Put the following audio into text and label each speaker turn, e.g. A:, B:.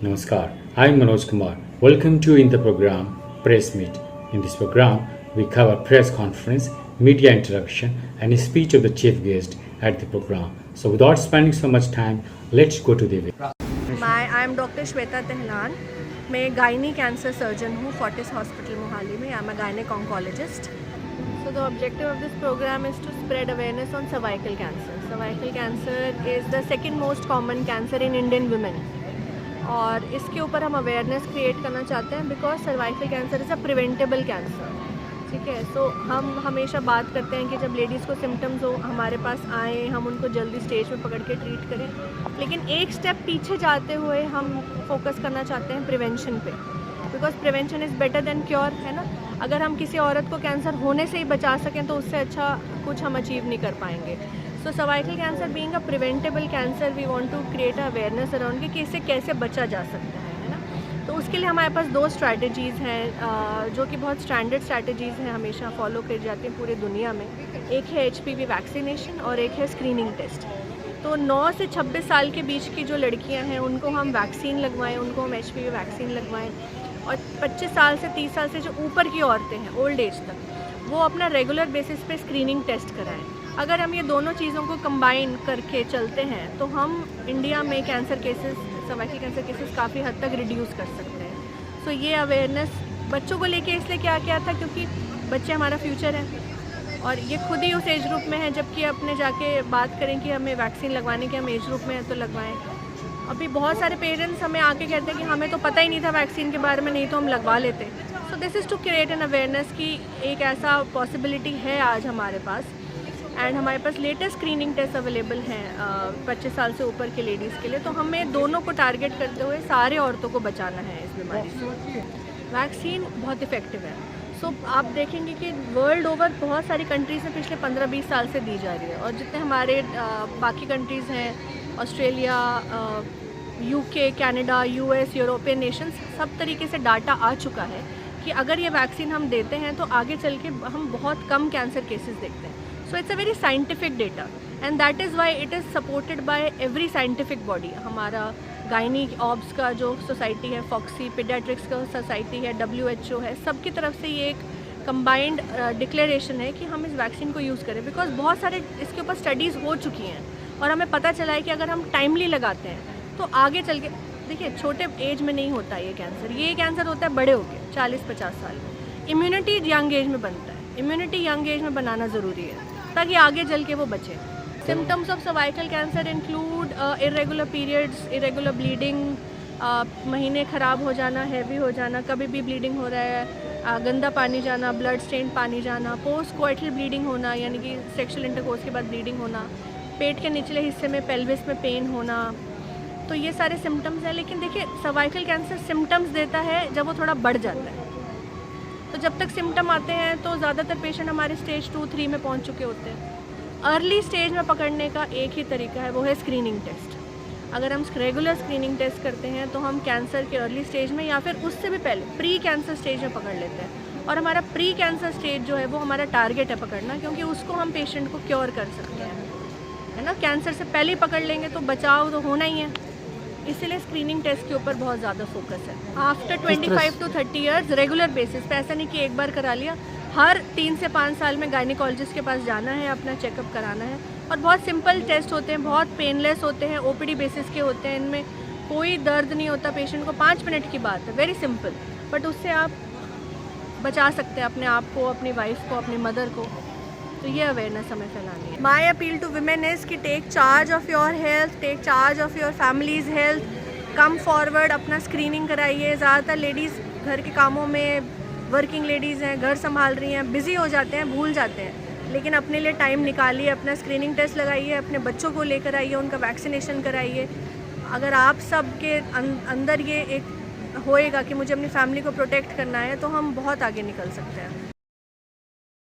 A: Namaskar, I am Manoj Kumar. Welcome to in the program Press Meet. In this program, we cover press conference, media interaction, and a speech of the chief guest at the program. So, without spending so much time, let's go to the event.
B: I am Dr. Shweta Tehlan. मैं gynae cancer surgeon हूँ Fortis hospital Mohali में. I am a gynaec oncologist. So the objective of this program is to spread awareness on cervical cancer. Cervical cancer is the second most common cancer in Indian women. और इसके ऊपर हम awareness create करना चाहते हैं because cervical cancer is a preventable cancer. ठीक है, सो हम हमेशा बात करते हैं कि जब लेडीज़ को सिम्टम्स हो हमारे पास आए, हम उनको जल्दी स्टेज में पकड़ के ट्रीट करें. लेकिन एक स्टेप पीछे जाते हुए हम फोकस करना चाहते हैं प्रिवेंशन पे, because prevention is better than cure, है ना. अगर हम किसी औरत को कैंसर होने से ही बचा सकें तो उससे अच्छा कुछ हम अचीव नहीं कर पाएंगे. So cervical cancer being a preventable cancer, we want to create awareness around कि इससे कैसे बचा जा सकता है ना. तो उसके लिए हमारे पास दो स्ट्रैटेजीज़ हैं जो कि बहुत स्टैंडर्ड स्ट्रैटेजीज़ हैं, हमेशा फॉलो की जाती हैं पूरी दुनिया में. एक है HPV वैक्सीनेशन और एक है स्क्रीनिंग टेस्ट. तो 9 से 26 साल के बीच की जो लड़कियां हैं उनको हम वैक्सीन लगवाएं, उनको हम HPV वैक्सीन लगवाएं. और 25 साल से 30 साल से जो ऊपर की औरतें हैं ओल्ड एज तक, वो अपना रेगुलर बेसिस पे स्क्रीनिंग टेस्ट कराएं. अगर हम ये दोनों चीज़ों को कंबाइन करके चलते हैं तो हम इंडिया में cancer cases, cervical cancer cases काफ़ी हद तक रिड्यूस कर सकते हैं. सो ये अवेयरनेस बच्चों को लेके इसलिए क्या किया था क्योंकि बच्चे हमारा फ्यूचर हैं और ये खुद ही उस एज ग्रुप में है, जबकि अपने जाके बात करें कि हमें वैक्सीन लगवाने की हम एज ग्रुप में हैं तो लगवाएं. अभी बहुत सारे पेरेंट्स हमें आके कहते हैं कि हमें तो पता ही नहीं था वैक्सीन के बारे में, नहीं तो हम लगवा लेते. So this is to create an awareness कि एक ऐसा पॉसिबिलिटी है आज हमारे पास. एंड हमारे पास लेटेस्ट स्क्रीनिंग टेस्ट अवेलेबल हैं 25 साल से ऊपर के लेडीज़ के लिए. तो हमें दोनों को टारगेट करते हुए सारे औरतों को बचाना है इस बीमारी से. वैक्सीन बहुत इफ़ेक्टिव है. सो आप देखेंगे कि वर्ल्ड ओवर बहुत सारी कंट्रीज़ में पिछले 15-20 साल से दी जा रही है. और जितने हमारे बाकी कंट्रीज़ हैं, Australia, UK, Canada, US, European Nations, सब तरीके से डाटा आ चुका है कि अगर ये वैक्सीन हम देते हैं तो आगे चल के हम बहुत कम कैंसर केसेस देखते हैं. So it's a very scientific data and that is why it is supported by every scientific body. हमारा गायनी ऑब्स का जो सोसाइटी है, फॉक्सी, पीडियाट्रिक्स का सोसाइटी है, WHO है, सबकी तरफ से ये एक कंबाइंड डिक्लेरेशन है कि हम इस वैक्सीन को यूज़ करें. बिकॉज बहुत सारे इसके ऊपर स्टडीज़ हो चुकी हैं और हमें पता चला है कि अगर हम टाइमली लगाते हैं तो आगे चल के, देखिए छोटे एज में नहीं होता ये कैंसर, ये कैंसर होता है बड़े होके 40-50 साल में. इम्यूनिटी यंग एज में बनता है, इम्यूनिटी यंग एज में बनाना ज़रूरी है ताकि आगे चल के वो बचे. Symptoms of cervical cancer include irregular periods, irregular bleeding, महीने ख़राब हो जाना, हैवी हो जाना, कभी भी ब्लीडिंग हो रहा है, गंदा पानी जाना, ब्लड स्टेन पानी जाना, पोस्ट कोइटल ब्लीडिंग होना यानी कि सेक्सुअल इंटरकोर्स के बाद ब्लीडिंग होना, पेट के निचले हिस्से में पेल्विस में पेन होना. तो ये सारे सिम्टम्स हैं. लेकिन देखिए सर्वाइकल कैंसर सिम्टम्स देता है जब वो थोड़ा बढ़ जाता है. तो जब तक सिम्टम आते हैं तो ज़्यादातर पेशेंट हमारे स्टेज 2-3 में पहुंच चुके होते हैं. अर्ली स्टेज में पकड़ने का एक ही तरीका है, वो है स्क्रीनिंग टेस्ट. अगर हम रेगुलर स्क्रीनिंग टेस्ट करते हैं तो हम कैंसर के अर्ली स्टेज में या फिर उससे भी पहले प्री कैंसर स्टेज में पकड़ लेते हैं. और हमारा प्री कैंसर स्टेज जो है वो हमारा टारगेट है पकड़ना, क्योंकि उसको हम पेशेंट को क्योर कर सकते हैं, है ना. कैंसर से पहले ही पकड़ लेंगे तो बचाव तो होना ही है. इसीलिए स्क्रीनिंग टेस्ट के ऊपर बहुत ज़्यादा फोकस है. After 25 to 30 years regular basis पे, ऐसा नहीं कि एक बार करा लिया, हर 3 से 5 साल में गायनिकोलॉजिस्ट के पास जाना है, अपना चेकअप कराना है. और बहुत सिंपल टेस्ट होते हैं, बहुत पेनलेस होते हैं, OPD बेसिस के होते हैं. इनमें कोई दर्द नहीं होता पेशेंट को, 5 मिनट की बात है, वेरी सिंपल. बट उससे आप बचा सकते हैं अपने आप को, अपनी वाइफ को, अपनी मदर को. तो ये अवेयरनेस हमें फैलानी है. My appeal to women is कि take charge of your health, take charge of your family's health. Come forward, अपना स्क्रीनिंग कराइए. ज़्यादातर लेडीज़ घर के कामों में, वर्किंग लेडीज़ हैं, घर संभाल रही हैं, बिज़ी हो जाते हैं, भूल जाते हैं. लेकिन अपने लिए टाइम निकालिए, अपना स्क्रीनिंग टेस्ट लगाइए, अपने बच्चों को लेकर आइए, उनका वैक्सीनेशन कराइए. अगर आप सब के अंदर ये एक होएगा कि मुझे अपनी फैमिली को प्रोटेक्ट करना है तो हम बहुत आगे निकल सकते हैं.